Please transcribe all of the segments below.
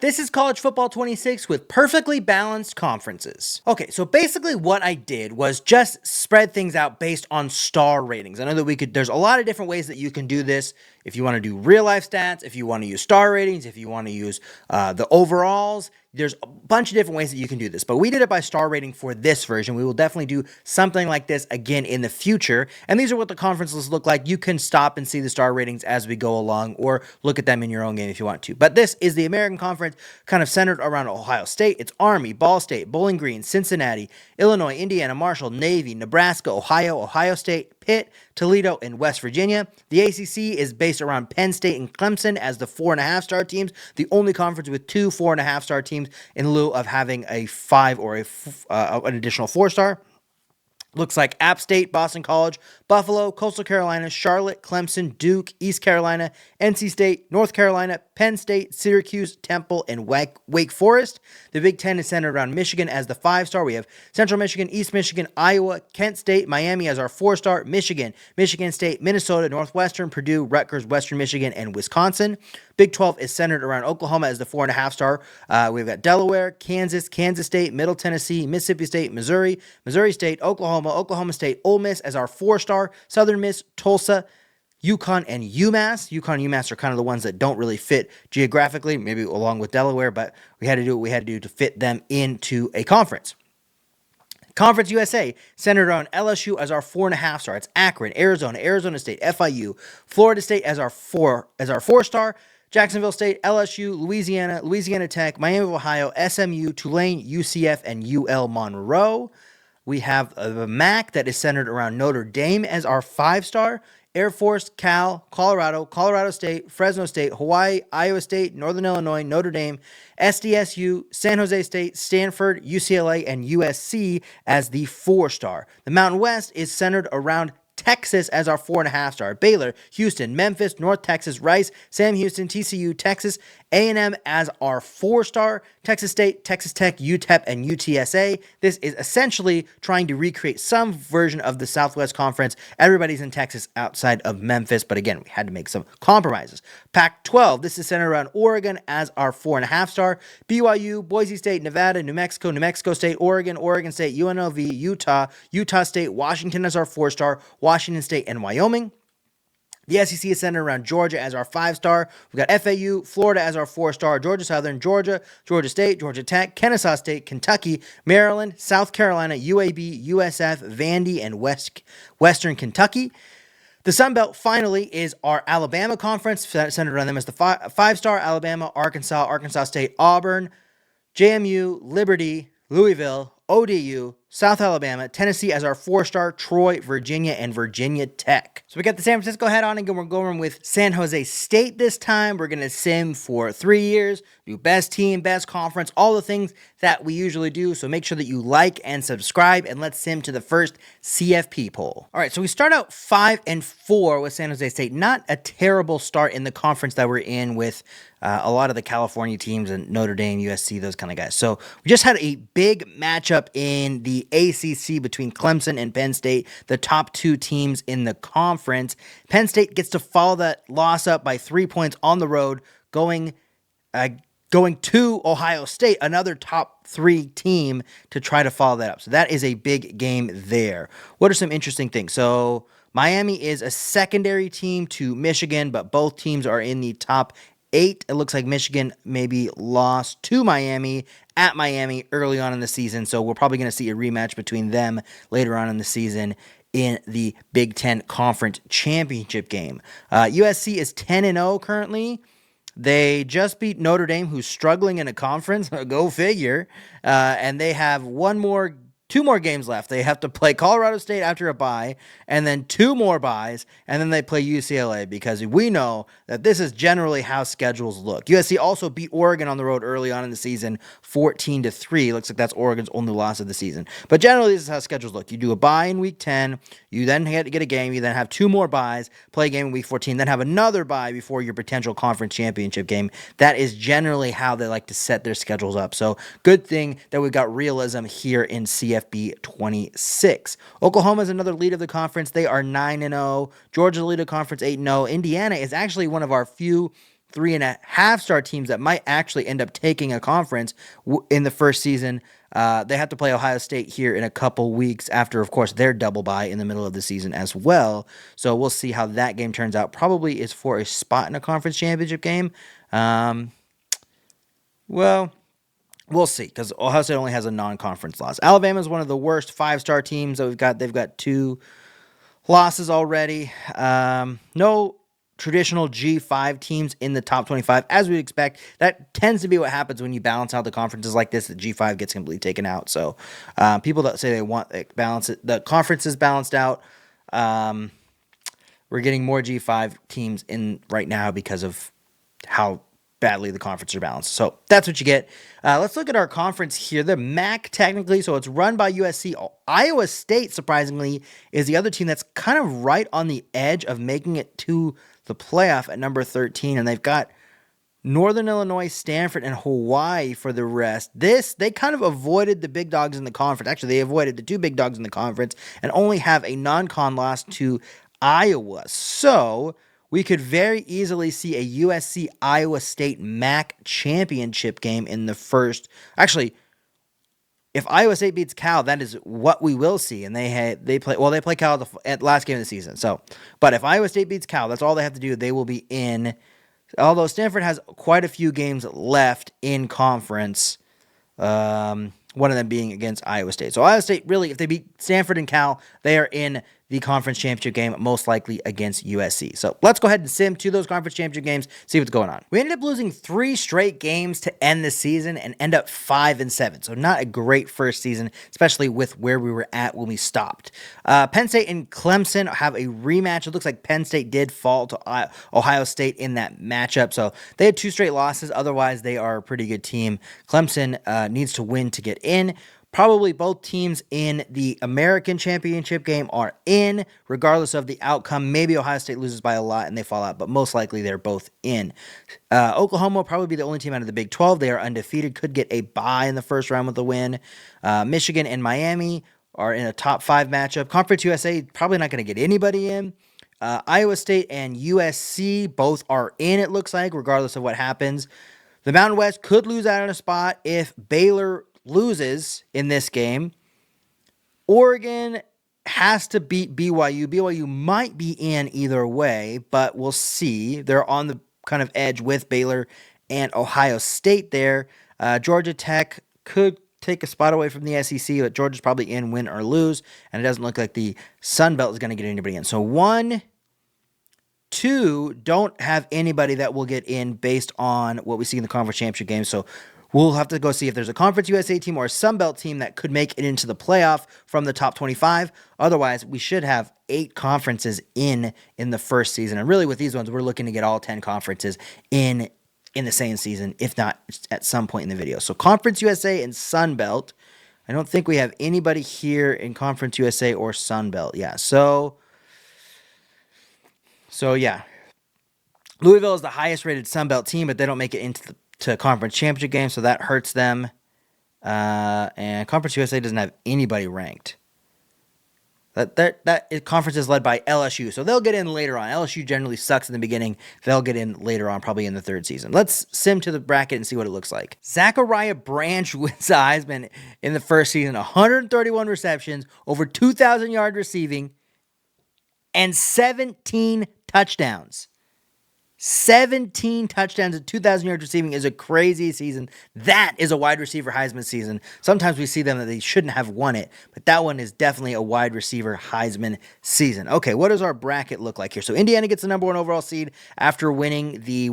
This is College Football 26 with perfectly balanced conferences. Okay, so basically what I did was just spread things out based on star ratings. I know that there's a lot of different ways that you can do this. If you want to do real life stats, if you want to use star ratings, if you want to use the overalls, there's a bunch of different ways that you can do this. But we did it by star rating for this version. We will definitely do something like this again in the future. And these are what the conferences look like. You can stop and see the star ratings as we go along or look at them in your own game if you want to. But this is the American Conference, kind of centered around Ohio State. It's Army, Ball State, Bowling Green, Cincinnati, Illinois, Indiana, Marshall, Navy, Nebraska, Ohio State, Pitt, Toledo, and West Virginia. The ACC is based around Penn State and Clemson as the 4.5-star teams, the only conference with two 4.5-star teams in lieu of having a 5 or an additional 4-star. Looks like App State, Boston College, Buffalo, Coastal Carolina, Charlotte, Clemson, Duke, East Carolina, NC State, North Carolina, Penn State, Syracuse, Temple, and Wake Forest. The Big Ten is centered around Michigan as the 5-star. We have Central Michigan, East Michigan, Iowa, Kent State, Miami as our 4-star, Michigan State, Minnesota, Northwestern, Purdue, Rutgers, Western Michigan, and Wisconsin. Big 12 is centered around Oklahoma as the 4.5-star. We've got Delaware, Kansas State, Middle Tennessee, Mississippi State, Missouri State, Oklahoma State, Ole Miss as our 4-star, Southern Miss, Tulsa, UConn, and UMass. UConn and UMass are kind of the ones that don't really fit geographically, maybe along with Delaware, but we had to do what we had to do to fit them into a conference. Conference USA, centered around LSU as our 4.5-star. It's Akron, Arizona State, FIU, Florida State as our 4-star, Jacksonville State, LSU, Louisiana Tech, Miami of Ohio, SMU, Tulane, UCF, and UL Monroe. We have the MAC that is centered around Notre Dame as our 5-star, Air Force, Cal, Colorado State, Fresno State, Hawaii, Iowa State, Northern Illinois, Notre Dame, SDSU, San Jose State, Stanford, UCLA, and USC as the 4-star. The Mountain West is centered around Texas as our 4.5-star. Baylor, Houston, Memphis, North Texas, Rice, Sam Houston, TCU, Texas, A&M as our 4-star. Texas State, Texas Tech, UTEP, and UTSA. This is essentially trying to recreate some version of the Southwest Conference. Everybody's in Texas outside of Memphis, but again, we had to make some compromises. Pac-12, this is centered around Oregon as our 4.5-star. BYU, Boise State, Nevada, New Mexico State, Oregon State, UNLV, Utah State, Washington as our 4-star, Washington State, and Wyoming. The SEC is centered around Georgia as our 5-star. We've got FAU, Florida as our 4-star, Georgia Southern, Georgia State, Georgia Tech, Kennesaw State, Kentucky, Maryland, South Carolina, UAB, USF, Vandy, and Western Kentucky. The Sun Belt finally is our Alabama Conference, centered around them as the 5-star, Alabama, Arkansas State, Auburn, JMU, Liberty, Louisville, ODU, South Alabama, Tennessee as our 4-star, Troy, Virginia, and Virginia Tech. So we got the San Francisco head on, and we're going with San Jose State this time. We're going to sim for 3 years, do best team, best conference, all the things that we usually do. So make sure that you like and subscribe, and let's sim to the first CFP poll. All right, so we start out 5-4 with San Jose State. Not a terrible start in the conference that we're in with a lot of the California teams and Notre Dame, USC, those kind of guys. So we just had a big matchup in the ACC between Clemson and Penn State, the top 2 teams in the conference. Penn State gets to follow that loss up by 3 points on the road, going to Ohio State, another top 3 team, to try to follow that up. So that is a big game there. What are some interesting things? So Miami is a secondary team to Michigan, but both teams are in the top 8. It looks like Michigan maybe lost to Miami at Miami early on in the season, so we're probably going to see a rematch between them later on in the season in the Big Ten Conference Championship game. USC is 10-0 currently. They just beat Notre Dame, who's struggling in a conference. Go figure. And they have 2 more games left. They have to play Colorado State after a bye, and then 2 more byes, and then they play UCLA, because we know that this is generally how schedules look. USC also beat Oregon on the road early on in the season, 14-3. Looks like that's Oregon's only loss of the season. But generally, this is how schedules look. You do a bye in week 10, you then get a game, you then have 2 more byes, play a game in week 14, then have another bye before your potential conference championship game. That is generally how they like to set their schedules up. So good thing that we've got realism here in CFB 26. Oklahoma is another lead of the conference. They are 9-0. Georgia lead of conference 8-0. Indiana is actually one of our few 3.5-star teams that might actually end up taking a conference in the first season. They have to play Ohio State here in a couple weeks after, of course, their double bye in the middle of the season as well. So we'll see how that game turns out. Probably is for a spot in a conference championship game. Well, we'll see, because Ohio State only has a non-conference loss. Alabama is one of the worst 5-star teams that we've got. They've got 2 losses already. No traditional G5 teams in the top 25, as we'd expect. That tends to be what happens when you balance out the conferences like this. The G5 gets completely taken out. So people that say they want the conferences balanced out, we're getting more G5 teams in right now because of how badly the conferences are balanced. So that's what you get. Let's look at our conference here. The MAC, technically, so it's run by USC. Iowa State, surprisingly, is the other team that's kind of right on the edge of making it to the playoff at number 13, and they've got Northern Illinois, Stanford, and Hawaii for the rest. They kind of avoided the big dogs in the conference. Actually, they avoided the 2 big dogs in the conference and only have a non-con loss to Iowa. So we could very easily see a USC-Iowa State MAC championship game in the first. Actually, if Iowa State beats Cal, that is what we will see. And they play Cal at last game of the season. So, but if Iowa State beats Cal, that's all they have to do. They will be in. Although Stanford has quite a few games left in conference. One of them being against Iowa State. So Iowa State, really, if they beat Stanford and Cal, they are in the conference championship game, most likely against USC. So let's go ahead and sim to those conference championship games, see what's going on. We ended up losing 3 straight games to end the season and end up 5-7. So not a great first season, especially with where we were at when we stopped. Penn State and Clemson have a rematch. It looks like Penn State did fall to Ohio State in that matchup. So they had 2 straight losses. Otherwise, they are a pretty good team. Clemson needs to win to get in. Probably both teams in the American Championship game are in, regardless of the outcome. Maybe Ohio State loses by a lot and they fall out, but most likely they're both in. Oklahoma will probably be the only team out of the Big 12. They are undefeated, could get a bye in the first round with a win. Michigan and Miami are in a top 5 matchup. Conference USA, probably not going to get anybody in. Iowa State and USC both are in, it looks like, regardless of what happens. The Mountain West could lose out on a spot if Baylor loses in this game. Oregon has to beat BYU. BYU might be in either way, but we'll see. They're on the kind of edge with Baylor and Ohio State there. Georgia Tech could take a spot away from the SEC, but Georgia's probably in, win or lose, and it doesn't look like the Sun Belt is going to get anybody in. So 1, 2 don't have anybody that will get in based on what we see in the conference championship game. So we'll have to go see if there's a Conference USA team or a Sun Belt team that could make it into the playoff from the top 25. Otherwise, we should have 8 conferences in the first season. And really with these ones, we're looking to get all 10 conferences in the same season, if not at some point in the video. So Conference USA and Sun Belt. I don't think we have anybody here in Conference USA or Sun Belt. Yeah, so yeah. Louisville is the highest rated Sun Belt team, but they don't make it into the conference championship game, so that hurts them. And Conference USA doesn't have anybody ranked. That conference is led by LSU, so they'll get in later on. LSU generally sucks in the beginning. They'll get in later on, probably in the 3rd season. Let's sim to the bracket and see what it looks like. Zachariah Branch wins the Heisman in the first season. 131 receptions, over 2,000 yards receiving, and 17 touchdowns. 17 touchdowns and 2,000 yards receiving is a crazy season. That is a wide receiver Heisman season. Sometimes we see them that they shouldn't have won it, but that one is definitely a wide receiver Heisman season. Okay, what does our bracket look like here? So Indiana gets the number 1 overall seed after winning the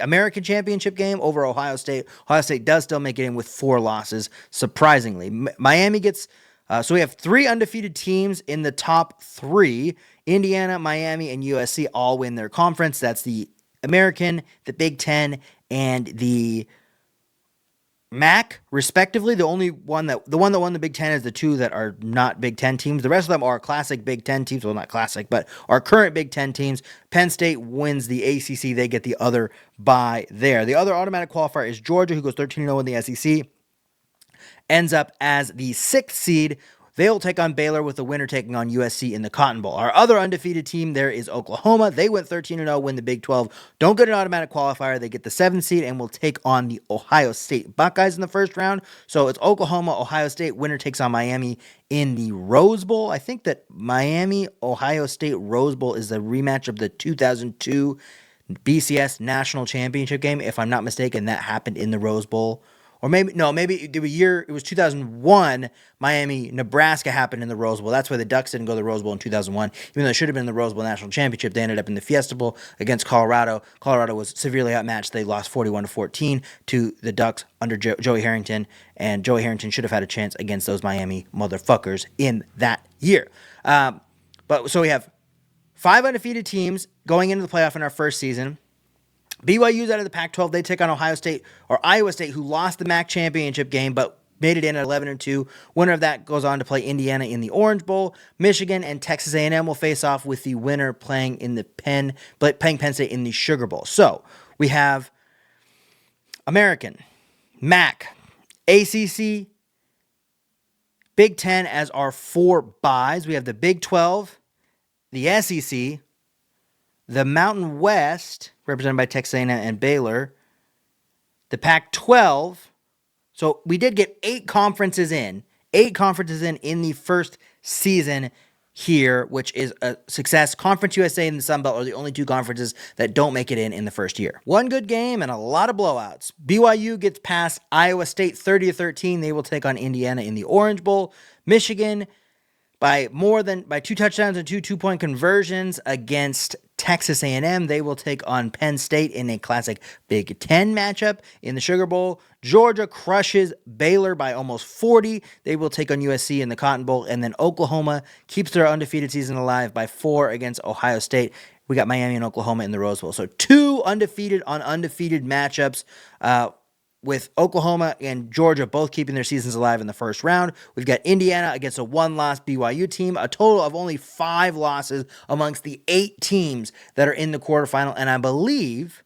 American Championship game over Ohio State. Ohio State does still make it in with 4 losses, surprisingly. Miami gets so we have 3 undefeated teams in the top 3. Indiana, Miami, and USC all win their conference. That's the American, the Big Ten, and the MAC, respectively. The one that won the Big Ten is the 2 that are not Big Ten teams. The rest of them are classic Big Ten teams. Well, not classic, but are current Big Ten teams. Penn State wins the ACC. They get the other bye there. The other automatic qualifier is Georgia, who goes 13-0 in the SEC. Ends up as the 6th seed. They'll take on Baylor, with the winner taking on USC in the Cotton Bowl. Our other undefeated team there is Oklahoma. They went 13-0, win the Big 12. Don't get an automatic qualifier. They get the 7th seed and will take on the Ohio State Buckeyes in the first round. So it's Oklahoma, Ohio State. Winner takes on Miami in the Rose Bowl. I think that Miami, Ohio State Rose Bowl is the rematch of the 2002 BCS National Championship game. If I'm not mistaken, that happened in the Rose Bowl. Or maybe it was 2001, Miami, Nebraska happened in the Rose Bowl. That's why the Ducks didn't go to the Rose Bowl in 2001. Even though it should have been the Rose Bowl National Championship, they ended up in the Fiesta Bowl against Colorado. Colorado was severely outmatched. They lost 41-14 to the Ducks under Joey Harrington, and Joey Harrington should have had a chance against those Miami motherfuckers in that year. So we have 5 undefeated teams going into the playoff in our first season. BYU's out of the Pac-12. They take on Ohio State or Iowa State, who lost the MAC championship game but made it in at 11-2. Winner of that goes on to play Indiana in the Orange Bowl. Michigan and Texas A&M will face off, with the winner playing Penn State in the Sugar Bowl. So we have American, MAC, ACC, Big Ten as our 4 buys. We have the Big 12, the SEC, the Mountain West, represented by Texas A&M and Baylor, the Pac-12. So we did get 8 conferences in the first season here, which is a success. Conference USA and the Sun Belt are the only 2 conferences that don't make it in the first year. One good game and a lot of blowouts. BYU gets past Iowa State 30-13. They will take on Indiana in the Orange Bowl. Michigan by 2 touchdowns and 2 2-point conversions against Texas A&M. They will take on Penn State in a classic Big Ten matchup in the Sugar Bowl. Georgia crushes Baylor by almost 40. They will take on USC in the Cotton Bowl. And then Oklahoma keeps their undefeated season alive by 4 against Ohio State. We got Miami and Oklahoma in the Rose Bowl. So 2 undefeated on undefeated matchups, with Oklahoma and Georgia both keeping their seasons alive in the first round. We've got Indiana against a 1-loss BYU team, a total of only 5 losses amongst the 8 teams that are in the quarterfinal, and I believe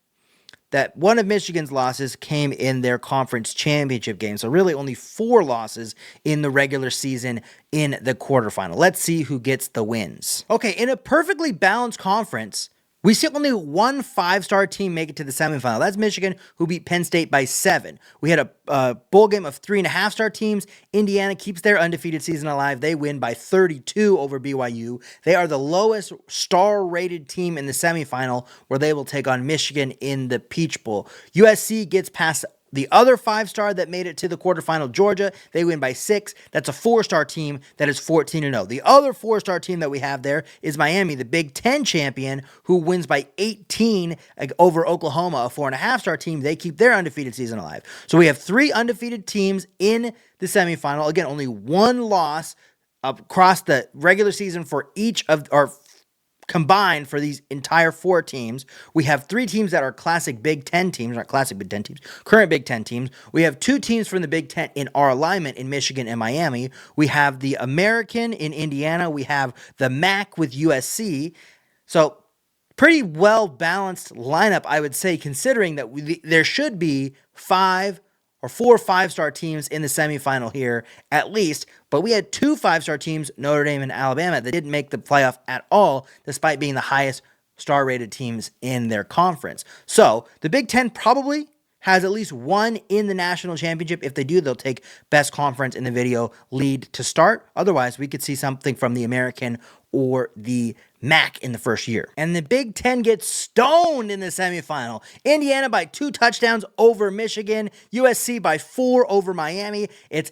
that one of Michigan's losses came in their conference championship game, so really only 4 losses in the regular season in the quarterfinal. Let's see who gets the wins. Okay, in a perfectly balanced conference, we see only one 5-star team make it to the semifinal. That's Michigan, who beat Penn State by 7. We had a bowl game of 3.5-star teams. Indiana keeps their undefeated season alive. They win by 32 over BYU. They are the lowest star-rated team in the semifinal, where they will take on Michigan in the Peach Bowl. USC gets past the other 5-star that made it to the quarterfinal, Georgia. They win by 6. That's a 4-star team that is 14-0. The other 4-star team that we have there is Miami, the Big Ten champion, who wins by 18 over Oklahoma, a 4.5-star team. They keep their undefeated season alive. So we have 3 undefeated teams in the semifinal. Again, only 1 loss across the regular season for each of our combined for these entire 4 teams. We have 3 teams that are classic Big Ten teams, not classic Big Ten teams, current Big Ten teams. We have 2 teams from the Big Ten in our alignment in Michigan and Miami. We have the American in Indiana. We have the MAC with USC. So pretty well-balanced lineup, I would say, considering that there should be 4 5-star teams in the semifinal here, at least. But we had 2 5-star teams, Notre Dame and Alabama, that didn't make the playoff at all, despite being the highest star-rated teams in their conference. So the Big Ten probably has at least 1 in the national championship. If they do, they'll take best conference in the video lead to start. Otherwise, we could see something from the American or the MAC in the first year. And the Big Ten gets stoned in the semifinal. Indiana by 2 touchdowns over Michigan. USC by 4 over Miami. It's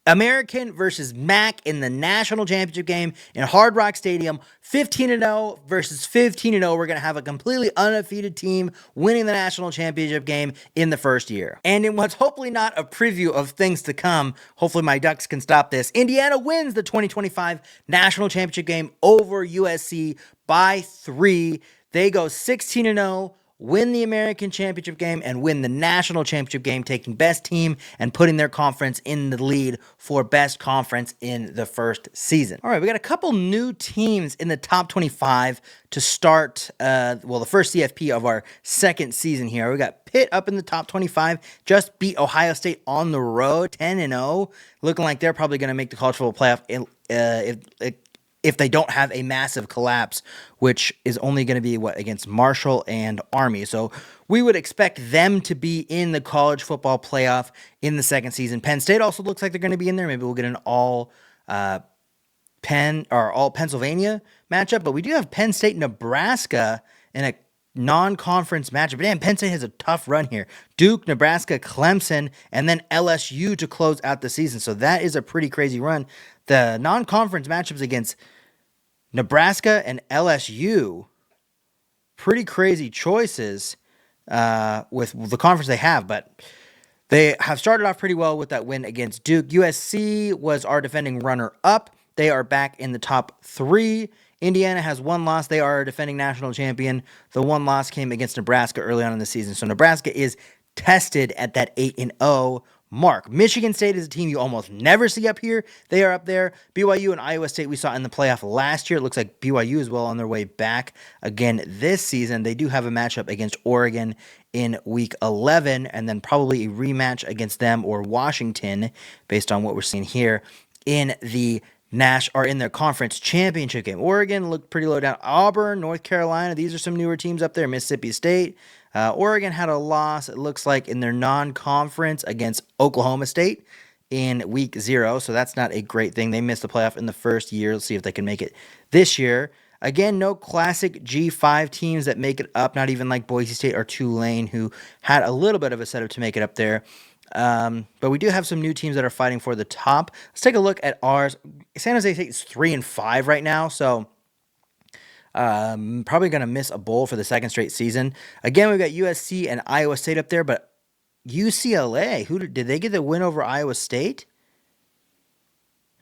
American versus MAC in the national championship game in Hard Rock Stadium. 15-0 versus 15-0. We're going to have a completely undefeated team winning the national championship game in the first year. And in what's hopefully not a preview of things to come, hopefully my Ducks can stop this, Indiana wins the 2025 national championship game over USC by 3. They go 16-0 win the American Championship game and win the National Championship game, taking best team and putting their conference in the lead for best conference in the first season. All right, we got a couple new teams in the top 25 to start, the first CFP of our second season here. We got Pitt up in the top 25, just beat Ohio State on the road, 10-0, looking like they're probably going to make the college football playoff if they don't have a massive collapse, which is only going to be against Marshall and Army. So we would expect them to be in the college football playoff in the second season. Penn State also looks like they're going to be in there. Maybe we'll get an all Pennsylvania matchup, but we do have Penn State, Nebraska in a non-conference matchup. But damn, Penn State has a tough run here. Duke, Nebraska, Clemson, and then LSU to close out the season. So that is a pretty crazy run. The non-conference matchups against Nebraska and LSU, pretty crazy choices with the conference they have, but they have started off pretty well with that win against Duke. USC was our defending runner-up. They are back in the top 3. Indiana has one loss. They are a defending national champion. The one loss came against Nebraska early on in the season. So Nebraska is tested at that 8-0 mark. Michigan State is a team you almost never see up here. They are up there. BYU and Iowa State we saw in the playoff last year. It looks like BYU is well on their way back again this season. They do have a matchup against Oregon in week 11, and then probably a rematch against them or Washington based on what we're seeing here in the in their conference championship game. Oregon looked pretty low down. Auburn, North Carolina, these are some newer teams up there. Mississippi State. Oregon had a loss, it looks like, in their non-conference against Oklahoma State in week 0, so that's not a great thing. They missed the playoff in the first year. Let's see if they can make it this year. Again, no classic G5 teams that make it up, not even like Boise State or Tulane, who had a little bit of a setup to make it up there. But we do have some new teams that are fighting for the top. Let's take a look at ours. San Jose State is 3-5 right now, so probably going to miss a bowl for the second straight season. Again, we've got USC and Iowa State up there, but UCLA, did they get the win over Iowa State?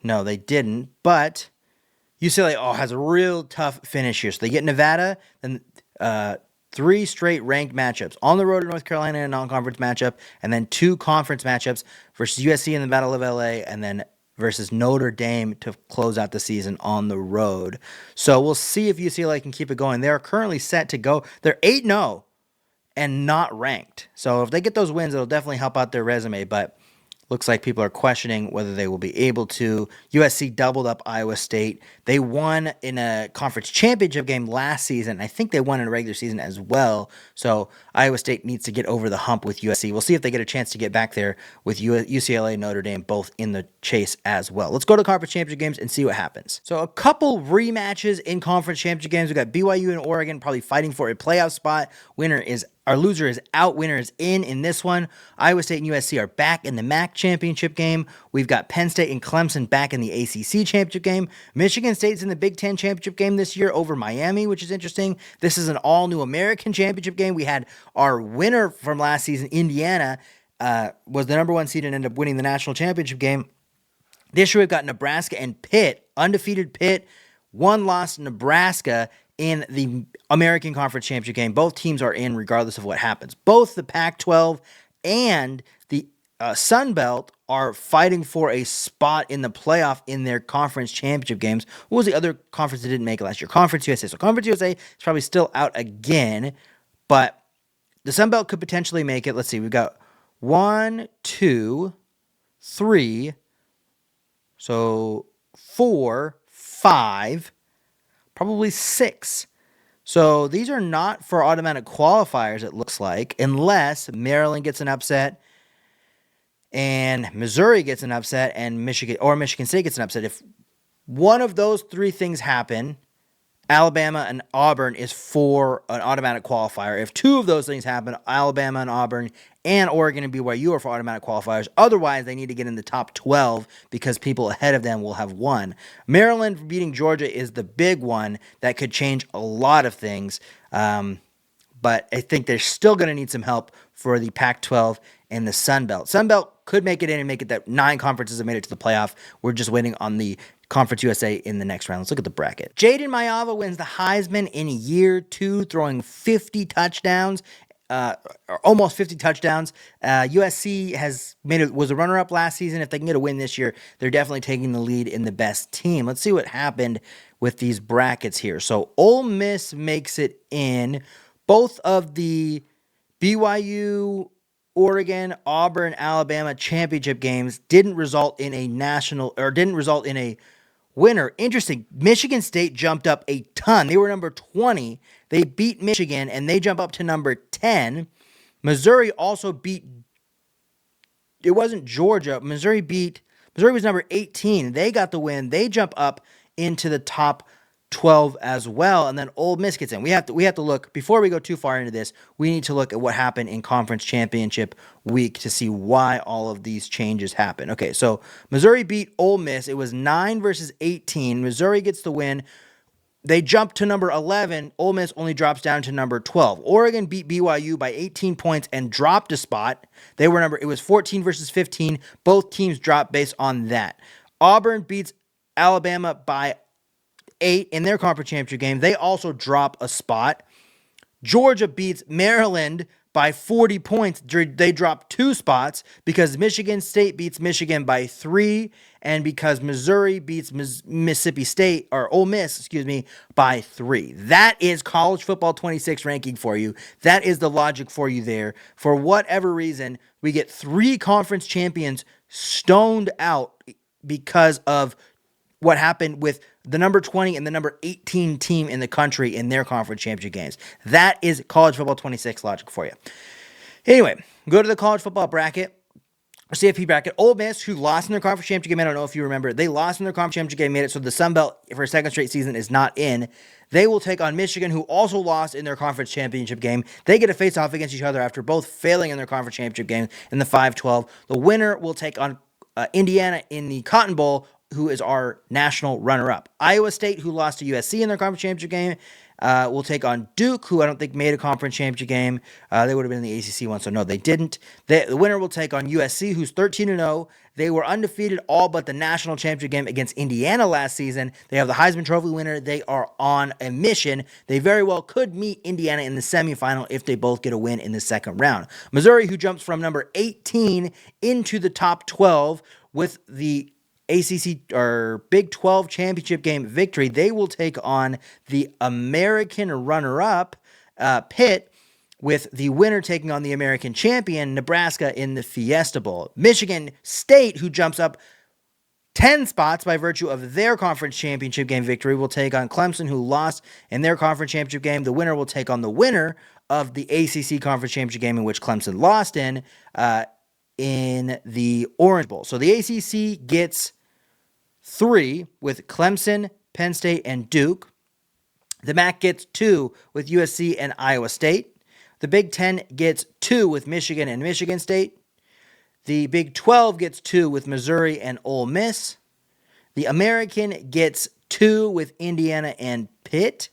No, they didn't, but UCLA has a real tough finish here. So they get Nevada, then 3 straight ranked matchups. On the road to North Carolina in a non-conference matchup, and then 2 conference matchups versus USC in the Battle of LA, and then versus Notre Dame to close out the season on the road. So we'll see if UCLA can keep it going. They are currently set to go. They're 8-0 and not ranked. So if they get those wins, it'll definitely help out their resume, but looks like people are questioning whether they will be able to. USC doubled up Iowa State. They won in a conference championship game last season. I think they won in a regular season as well. So Iowa State needs to get over the hump with USC. We'll see if they get a chance to get back there with UCLA and Notre Dame both in the chase as well. Let's go to conference championship games and see what happens. So a couple rematches in conference championship games. We got BYU and Oregon probably fighting for a playoff spot. Loser is out, winner is in this one. Iowa State and USC are back in the MAC championship game. We've got Penn State and Clemson back in the ACC championship game. Michigan State's in the Big Ten championship game this year over Miami, which is interesting. This is an all-new American championship game. We had our winner from last season, Indiana, was the number 1 seed and ended up winning the national championship game. This year we've got Nebraska and Pitt, undefeated Pitt, 1 loss Nebraska in the American Conference Championship game. Both teams are in regardless of what happens. Both the Pac-12 and the Sun Belt are fighting for a spot in the playoff in their conference championship games. What was the other conference that didn't make it last year? Conference USA. So Conference USA is probably still out again, but the Sun Belt could potentially make it. Let's see. We've got 1, 2, 3, so 4, 5, probably 6. So these are not for automatic qualifiers, it looks like, unless Maryland gets an upset and Missouri gets an upset and Michigan State gets an upset. If one of those 3 things happen, Alabama and Auburn is for an automatic qualifier. If 2 of those things happen, Alabama and Auburn and Oregon and BYU are for automatic qualifiers. Otherwise, they need to get in the top 12 because people ahead of them will have won. Maryland beating Georgia is the big one that could change a lot of things. But I think they're still going to need some help for the Pac-12 and the Sun Belt. Sun Belt could make it in and make it that 9 conferences have made it to the playoff. We're just waiting on the Conference USA in the next round. Let's look at the bracket. Jaden Mayava wins the Heisman in year 2, throwing 50 touchdowns. Or almost 50 touchdowns. USC was a runner-up last season. If they can get a win this year, they're definitely taking the lead in the best team. Let's see what happened with these brackets here. So Ole Miss makes it in. Both of the BYU, Oregon, Auburn, Alabama championship games didn't result in a winner. Interesting. Michigan State jumped up a ton. They were number 20. They beat Michigan, and they jump up to number 10. Missouri also beat... It wasn't Georgia. Missouri was number 18. They got the win. They jump up into the top 12 as well, and then Ole Miss gets in. We have to look, before we go too far into this, we need to look at what happened in Conference Championship Week to see why all of these changes happen. Okay, so Missouri beat Ole Miss. It was 9 versus 18. Missouri gets the win. They jump to number 11. Ole Miss only drops down to number 12. Oregon beat BYU by 18 points and dropped a spot. It was 14 versus 15. Both teams dropped based on that. Auburn beats Alabama by 8 in their conference championship game. They also drop a spot. Georgia beats Maryland by 40 points. They drop 2 spots because Michigan State beats Michigan by 3, and because Missouri beats Mississippi State, or Ole Miss, by 3. That is college football 26 ranking for you. That is the logic for you there. For whatever reason, we get 3 conference champions stoned out because of what happened with the number 20 and the number 18 team in the country in their conference championship games. That is college football 26 logic for you. Anyway, go to the college football bracket, or CFP bracket. Ole Miss, who lost in their conference championship game, I don't know if you remember, they lost in their conference championship game, made it so the Sun Belt for a second straight season is not in. They will take on Michigan, who also lost in their conference championship game. They get a face-off against each other after both failing in their conference championship game in the 5-12. The winner will take on Indiana in the Cotton Bowl, who is our national runner-up. Iowa State, who lost to USC in their conference championship game, will take on Duke, who I don't think made a conference championship game. They would have been in the ACC one, so no, they didn't. The winner will take on USC, who's 13-0. They were undefeated all but the national championship game against Indiana last season. They have the Heisman Trophy winner. They are on a mission. They very well could meet Indiana in the semifinal if they both get a win in the second round. Missouri, who jumps from number 18 into the top 12 with the ACC or Big 12 championship game victory, they will take on the American runner-up, Pitt, with the winner taking on the American champion, Nebraska, in the Fiesta Bowl. Michigan State, who jumps up 10 spots by virtue of their conference championship game victory, will take on Clemson, who lost in their conference championship game. The winner will take on the winner of the ACC conference championship game in which Clemson lost in the Orange Bowl. So the ACC gets 3 with Clemson, Penn State, and Duke. The MAC gets 2 with USC and Iowa State. The Big 10 gets 2 with Michigan and Michigan State. The Big 12 gets 2 with Missouri and Ole Miss. The American gets 2 with Indiana and Pitt.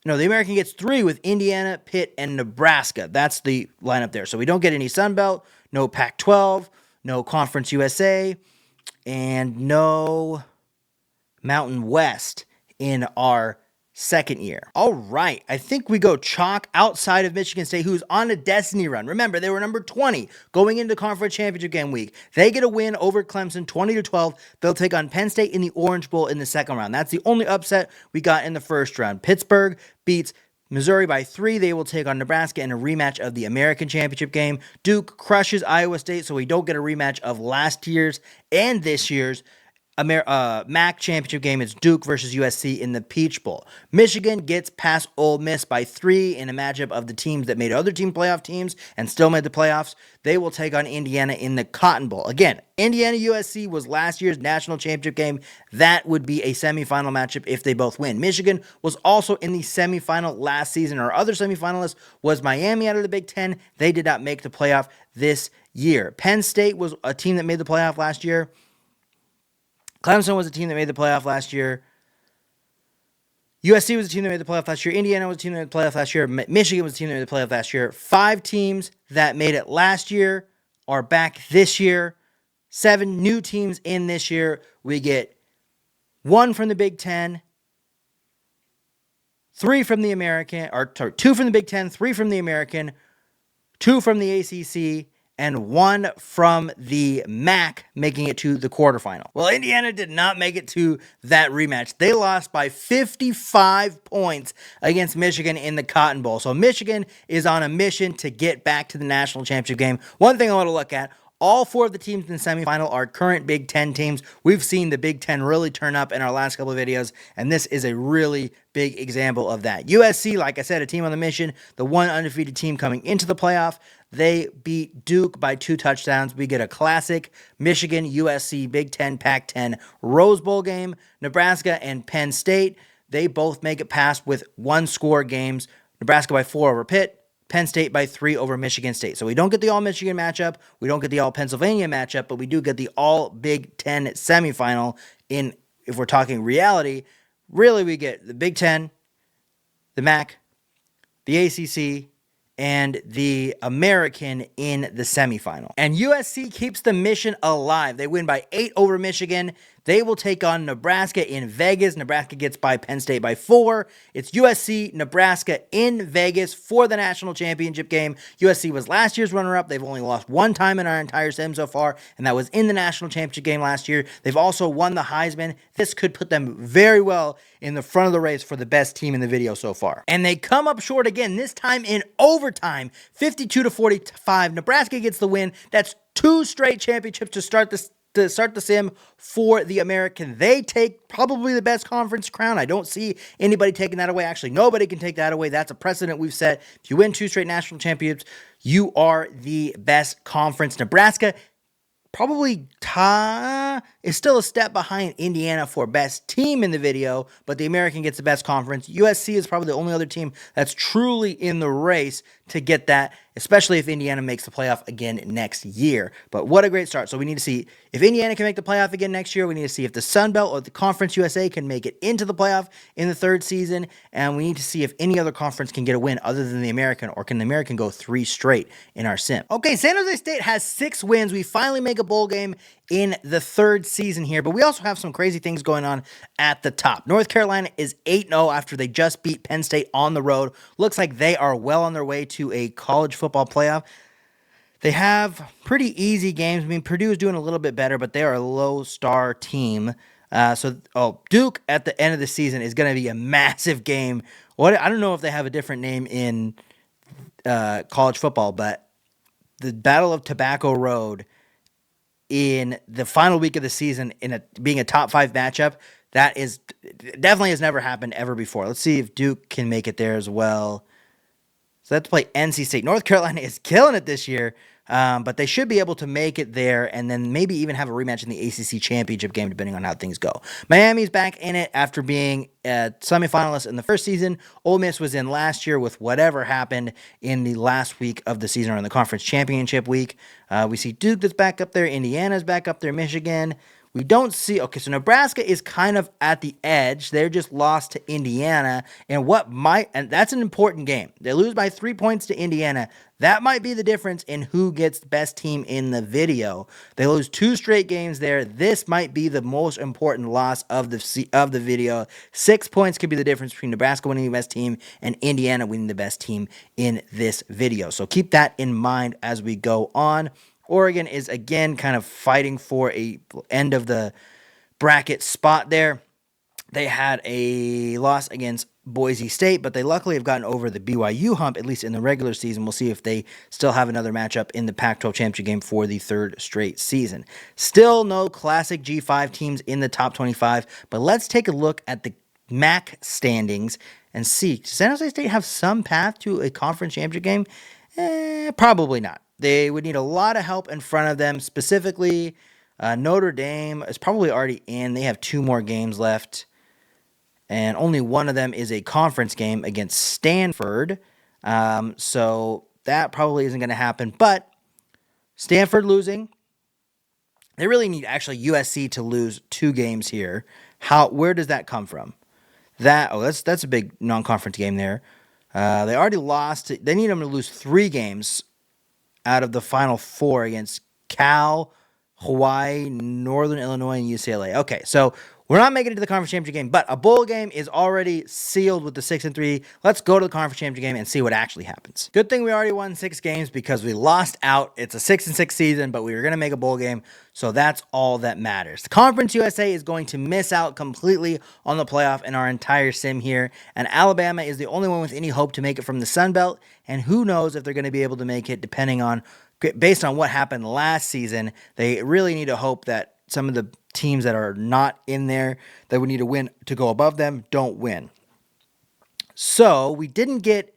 The American gets 3 with Indiana, Pitt, and Nebraska. That's the lineup there. So we don't get any Sun Belt, no Pac-12, no Conference USA, and no Mountain West in our second year. All right, I think we go chalk outside of Michigan State, who's on a destiny run. Remember, they were number 20 going into conference championship game week. They get a win over Clemson, 20-12. They'll take on Penn State in the Orange Bowl in the second round. That's the only upset we got in the first round. Pittsburgh beats Missouri by 3. They will take on Nebraska in a rematch of the American championship game. Duke crushes Iowa State, so we don't get a rematch of last year's and this year's MAC championship game. Is Duke versus USC in the Peach Bowl. Michigan gets past Ole Miss by 3 in a matchup of the teams that made other team playoff teams and still made the playoffs. They will take on Indiana in the Cotton Bowl. Again, Indiana-USC was last year's national championship game. That would be a semifinal matchup if they both win. Michigan was also in the semifinal last season. Our other semifinalist was Miami out of the Big 10. They did not make the playoff this year. Penn State was a team that made the playoff last year. Clemson was a team that made the playoff last year. USC was a team that made the playoff last year. Indiana was a team that made the playoff last year. Michigan was a team that made the playoff last year. 5 teams that made it last year are back this year. 7 new teams in this year. We get 1 from the Big Ten, 3 from the American, or 2 from the Big Ten, 3 from the American, 2 from the ACC, and 1 from the MAC, making it to the quarterfinal. Well, Indiana did not make it to that rematch. They lost by 55 points against Michigan in the Cotton Bowl. So Michigan is on a mission to get back to the national championship game. One thing I want to look at, all 4 of the teams in the semifinal are current Big Ten teams. We've seen the Big Ten really turn up in our last couple of videos, and this is a really big example of that. USC, like I said, a team on the mission, the one undefeated team coming into the playoff. They beat Duke by 2 touchdowns. We get a classic Michigan, USC, Big Ten, Pac-10 Rose Bowl game. Nebraska and Penn State, they both make it past with 1-score games. Nebraska by 4 over Pitt. Penn State by 3 over Michigan State. So we don't get the All-Michigan matchup. We don't get the All-Pennsylvania matchup, but we do get the All-Big Ten semifinal in, if we're talking reality, really we get the Big Ten, the MAC, the ACC, and the American in the semifinal. And USC keeps the mission alive. They win by 8 over Michigan. They will take on Nebraska in Vegas. Nebraska gets by Penn State by 4. It's USC, Nebraska in Vegas for the national championship game. USC was last year's runner-up. They've only lost 1 time in our entire sim so far, and that was in the national championship game last year. They've also won the Heisman. This could put them very well in the front of the race for the best team in the video so far. And they come up short again, this time in overtime, 52-45. Nebraska gets the win. That's 2 straight championships to start the sim for the American. They take probably the best conference crown. I don't see anybody taking that away. Actually, nobody can take that away. That's a precedent we've set. If you win 2 straight national championships, you are the best conference. Nebraska probably is still a step behind Indiana for best team in the video, but the American gets the best conference. USC is probably the only other team that's truly in the race to get that, especially if Indiana makes the playoff again next year. But what a great start. So we need to see if Indiana can make the playoff again next year. We need to see if the Sun Belt or the Conference USA can make it into the playoff in the 3rd season. And we need to see if any other conference can get a win other than the American, or can the American go 3 straight in our sim. Okay, San Jose State has 6 wins. We finally make a bowl game in the 3rd season here, but we also have some crazy things going on at the top. North Carolina is 8-0 after they just beat Penn State on the road. Looks like they are well on their way to a college football playoff. They have pretty easy games. I mean, Purdue is doing a little bit better, but they are a low-star team. Duke at the end of the season is going to be a massive game. I don't know if they have a different name in college football, but the Battle of Tobacco Road in the final week of the season, being a top 5 matchup, that is definitely has never happened ever before. Let's see if Duke can make it there as well. So they have to play NC State. North Carolina is killing it this year, but they should be able to make it there and then maybe even have a rematch in the ACC championship game, depending on how things go. Miami's back in it after being a semifinalist in the first season. Ole Miss was in last year with whatever happened in the last week of the season, or in the conference championship week. We see Duke that's back up there. Indiana's back up there. Michigan. We don't see, okay, so Nebraska is kind of at the edge. They're just lost to Indiana, and that's an important game. They lose by 3 points to Indiana. That might be the difference in who gets the best team in the video. They lose 2 straight games there. This might be the most important loss of the video. 6 points could be the difference between Nebraska winning the best team and Indiana winning the best team in this video. So keep that in mind as we go on. Oregon is again kind of fighting for a end of the bracket spot there. They had a loss against Boise State, but they luckily have gotten over the BYU hump, at least in the regular season. We'll see if they still have another matchup in the Pac-12 championship game for the 3rd straight season. Still no classic G5 teams in the top 25, but let's take a look at the MAC standings and see. Does San Jose State have some path to a conference championship game? Probably not. They would need a lot of help in front of them. Specifically, Notre Dame is probably already in. They have 2 more games left, and only one of them is a conference game against Stanford. So that probably isn't going to happen. But Stanford losing, they really need actually USC to lose 2 games here. Where does that come from? That's a big non-conference game there. They already lost. They need them to lose 3 games out of the final 4 against Cal, Hawaii, Northern Illinois, and UCLA. Okay, so we're not making it to the conference championship game, but a bowl game is already sealed with the 6-3. Let's go to the conference championship game and see what actually happens. Good thing we already won 6 games because we lost out. It's a 6-6 season, but we were going to make a bowl game, so that's all that matters. The Conference USA is going to miss out completely on the playoff in our entire sim here, and Alabama is the only one with any hope to make it from the Sun Belt, and who knows if they're going to be able to make it based on what happened last season. They really need to hope that some of the teams that are not in there that we need to win to go above them don't win. So we didn't get.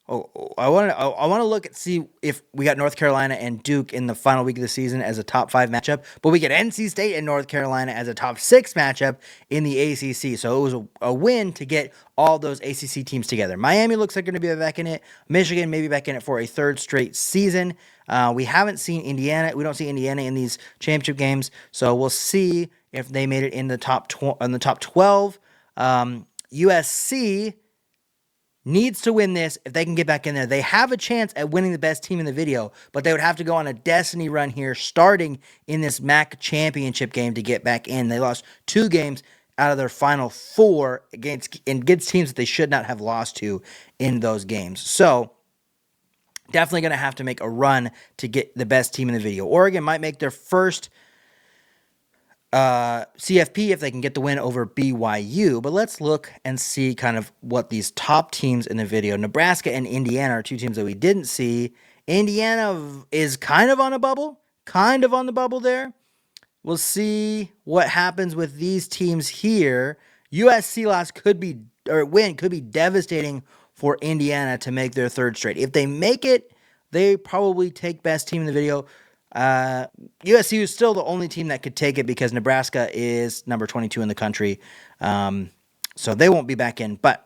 I want to look at see if we got North Carolina and Duke in the final week of the season as a top 5 matchup, but we get NC State and North Carolina as a top 6 matchup in the ACC. So it was a win to get all those ACC teams together. Miami looks like they're going to be back in it. Michigan maybe back in it for a 3rd straight season. We haven't seen Indiana. We don't see Indiana in these championship games, so we'll see if they made it in the top 12. USC needs to win this if they can get back in there. They have a chance at winning the best team in the video, but they would have to go on a destiny run here starting in this MAC championship game to get back in. They lost 2 games out of their final 4 against teams that they should not have lost to in those games. So definitely going to have to make a run to get the best team in the video. Oregon might make their first CFP if they can get the win over BYU, but let's look and see kind of what these top teams in the video. Nebraska and Indiana are 2 teams that we didn't see. Indiana is kind of on the bubble there. We'll see what happens with these teams here. USC win could be devastating for Indiana to make their 3rd straight. If they make it, they probably take best team in the video. USC is still the only team that could take it because Nebraska is number 22 in the country. So they won't be back in. But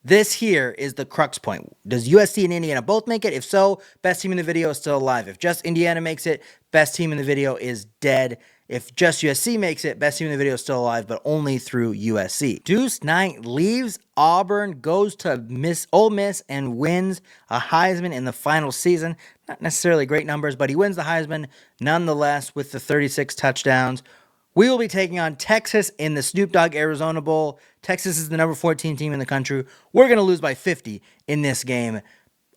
this here is the crux point. Does USC and Indiana both make it? If so, best team in the video is still alive. If just Indiana makes it, best team in the video is dead. If just USC makes it, best team in the video is still alive, but only through USC. Deuce Knight leaves Auburn, goes to Ole Miss, and wins a Heisman in the final season. Not necessarily great numbers, but he wins the Heisman nonetheless with the 36 touchdowns. We will be taking on Texas in the Snoop Dogg Arizona Bowl. Texas is the number 14 team in the country. We're going to lose by 50 in this game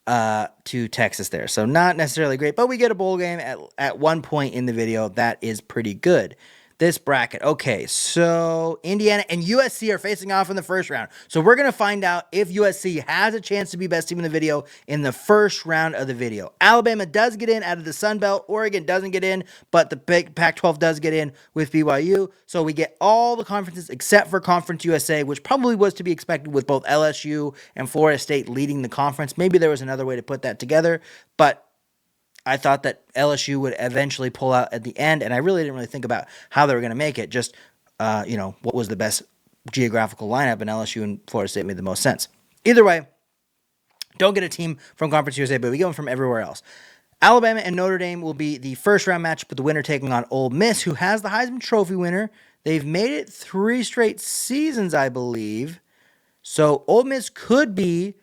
to Texas there. So not necessarily great, but we get a bowl game at one point in the video. That is pretty good. This bracket. Okay, so Indiana and USC are facing off in the first round. So we're going to find out if USC has a chance to be best team in the video in the first round of the video. Alabama does get in out of the Sun Belt. Oregon doesn't get in, but the big Pac-12 does get in with BYU. So we get all the conferences except for Conference USA, which probably was to be expected with both LSU and Florida State leading the conference. Maybe there was another way to put that together, but I thought that LSU would eventually pull out at the end, and I really didn't think about how they were going to make it. Just, what was the best geographical lineup, and LSU and Florida State made the most sense. Either way, don't get a team from Conference USA, but we get one from everywhere else. Alabama and Notre Dame will be the first-round match, but the winner taking on Ole Miss, who has the Heisman Trophy winner. They've made it 3 straight seasons, I believe. So Ole Miss could be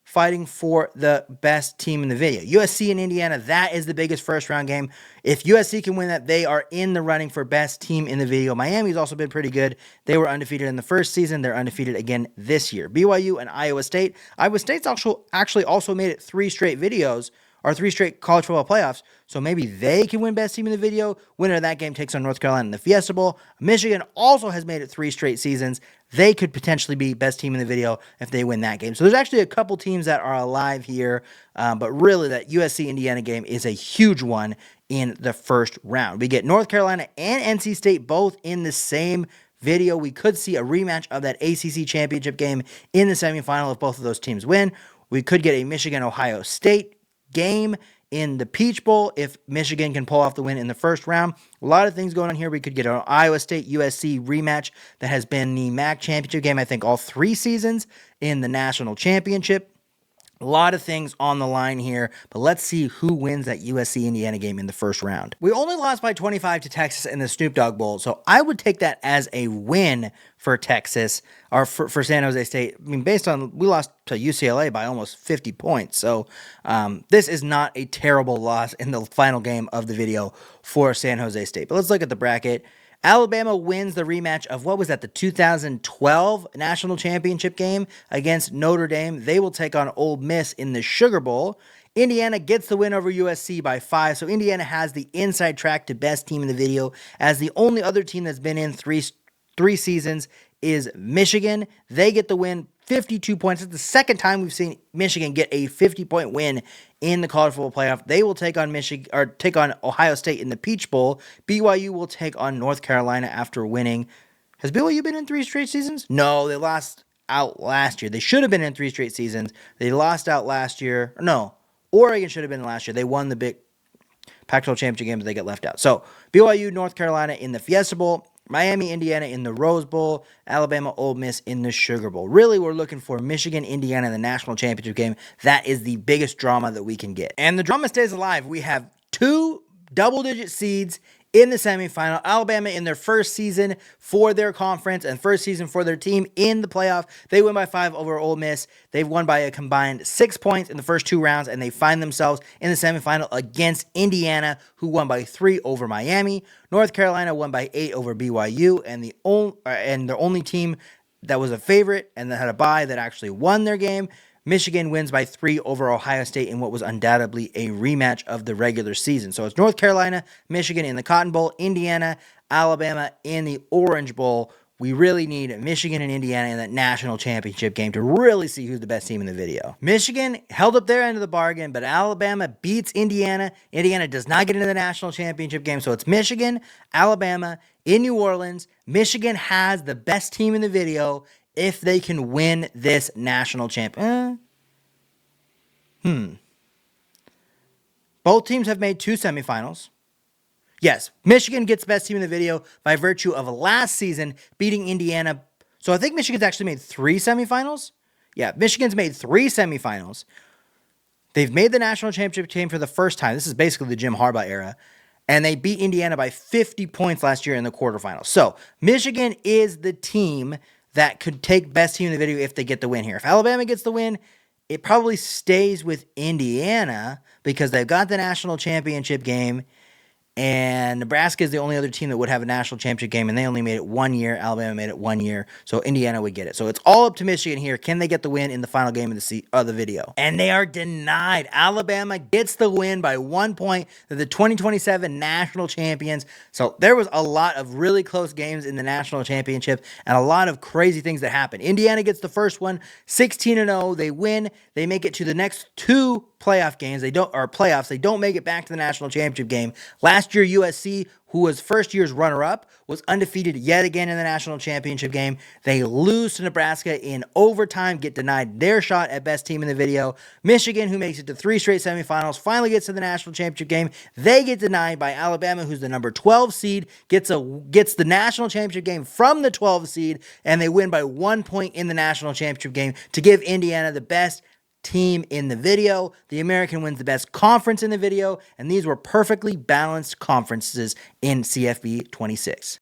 fighting for the best team in the video. USC and Indiana, that is the biggest first-round game. If USC can win that, they are in the running for best team in the video. Miami's also been pretty good. They were undefeated in the first season. They're undefeated again this year. BYU and Iowa State. Iowa State's actually also made it 3 straight videos, or 3 straight college football playoffs, so maybe they can win best team in the video. Winner of that game takes on North Carolina in the Fiesta Bowl. Michigan also has made it 3 straight seasons. They could potentially be best team in the video if they win that game. So there's actually a couple teams that are alive here, but really that USC-Indiana game is a huge one in the first round. We get North Carolina and NC State both in the same video. We could see a rematch of that ACC championship game in the semifinal if both of those teams win. We could get a Michigan-Ohio State game in the Peach Bowl if Michigan can pull off the win in the first round. A lot of things going on here. We could get an Iowa State-USC rematch that has been the MAC championship game, I think, all 3 seasons in the national championship. A lot of things on the line here, but let's see who wins that USC-Indiana game in the first round. We only lost by 25 to Texas in the Snoop Dogg Bowl, so I would take that as a win for Texas, or for San Jose State. I mean, based on, we lost to UCLA by almost 50 points, so this is not a terrible loss in the final game of the video for San Jose State. But let's look at the bracket. Alabama wins the rematch of, what was that, the 2012 National Championship game against Notre Dame. They will take on Ole Miss in the Sugar Bowl. Indiana gets the win over USC by 5, so Indiana has the inside track to best team in the video, as the only other team that's been in three seasons is Michigan. They get the win, 52 points. It's the second time we've seen Michigan get a 50-point win in the college football playoff. They will take on Ohio State in the Peach Bowl. BYU will take on North Carolina after winning. Has BYU been in 3 straight seasons? No, they lost out last year. They should have been in 3 straight seasons. They lost out last year. No, Oregon should have been last year. They won the big Pac-12 championship game, but they get left out. So BYU, North Carolina in the Fiesta Bowl. Miami, Indiana in the Rose Bowl, Alabama, Ole Miss in the Sugar Bowl. Really, we're looking for Michigan, Indiana in the national championship game. That is the biggest drama that we can get. And the drama stays alive. We have 2 double-digit seeds in the semifinal. Alabama in their first season for their conference and first season for their team in the playoff. They win by 5 over Ole Miss. They've won by a combined 6 points in the first 2 rounds, and they find themselves in the semifinal against Indiana, who won by 3 over Miami. North Carolina won by 8 over BYU, and their only team that was a favorite and that had a bye that actually won their game. Michigan wins by 3 over Ohio State in what was undoubtedly a rematch of the regular season. So it's North Carolina, Michigan in the Cotton Bowl, Indiana, Alabama in the Orange Bowl. We really need Michigan and Indiana in that national championship game to really see who's the best team in the video. Michigan held up their end of the bargain, but Alabama beats Indiana. Indiana does not get into the national championship game, so it's Michigan, Alabama in New Orleans. Michigan has the best team in the video if they can win this national champion. Both teams have made 2 semifinals. Yes, Michigan gets best team in the video by virtue of last season beating Indiana. So I think Michigan's actually made 3 semifinals. Yeah, Michigan's made 3 semifinals. They've made the national championship game for the first time. This is basically the Jim Harbaugh era. And they beat Indiana by 50 points last year in the quarterfinals. So Michigan is the team that could take best team in the video if they get the win here. If Alabama gets the win, it probably stays with Indiana because they've got the national championship game, and Nebraska is the only other team that would have a national championship game, and they only made it 1 year. Alabama made it 1 year, so Indiana would get it. So it's all up to Michigan here. Can they get the win in the final game of the video? And they are denied. Alabama gets the win by 1 point. They're the 2027 national champions. So there was a lot of really close games in the national championship and a lot of crazy things that happened. Indiana gets the first one, 16-0. They win. They make it to the next 2 playoff games. They don't make it back to the national championship game. Last year, USC, who was first year's runner-up, was undefeated yet again in the national championship game. They lose to Nebraska in overtime, get denied their shot at best team in the video. Michigan, who makes it to 3 straight semifinals, finally gets to the national championship game. They get denied by Alabama, who's the number 12 seed, gets the national championship game from the 12 seed, and they win by 1 point in the national championship game to give Indiana the best team in the video. The American wins the best conference in the video, and these were perfectly balanced conferences in CFB 26.